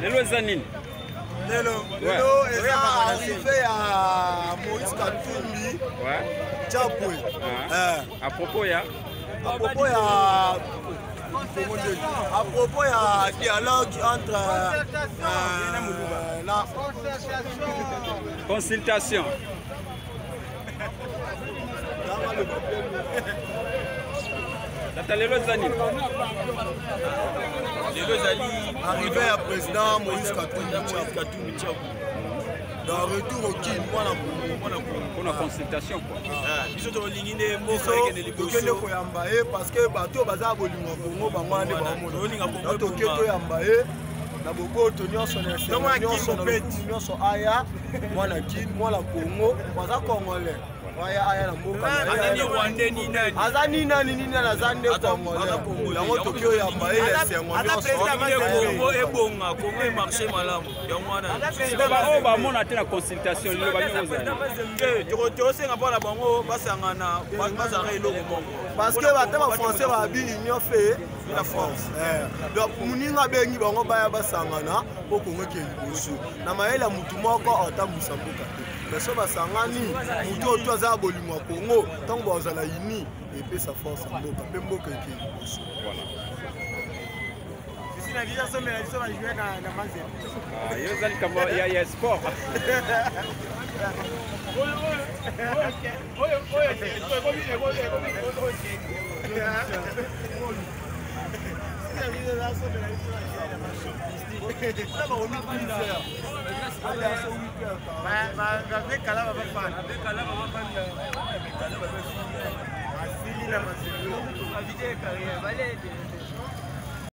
Lelo Zanine. Lelo est arrivé à Maurice Katumbi. Ouais. Tchapoué. À propos, il y a. À propos, il y a un dialogue entre la consultation. Lelo Zanine. Lelo Zali arrivé à président Maurice Katumbi Tchapoué. Dans retour au Kin, pour la consultation. Parce que bateau baza bolingo bongo bangwane bango to keto yambaye na boboto nyonso na nyonso aya mwana Kin mwana Congo baza congolais aya na mboka azani nani na zande congolais yango tokyo yambaye la sengo nyonso ebonga Congo e marché malamu yangwana o ba mona te na consultation le ba mikoza to senga pona bango basangana bazara eloko mongo parce que batema français ba bi union fait la France donc muninga bengi bango baya basangana po Congo ke liboso na mayela mutu moko otambusa mboka te mais so basangani mutu oto aza bolingo Congo tango bazala ini epesa force mboka pe mboka ke liboso voilà. Il y a sport.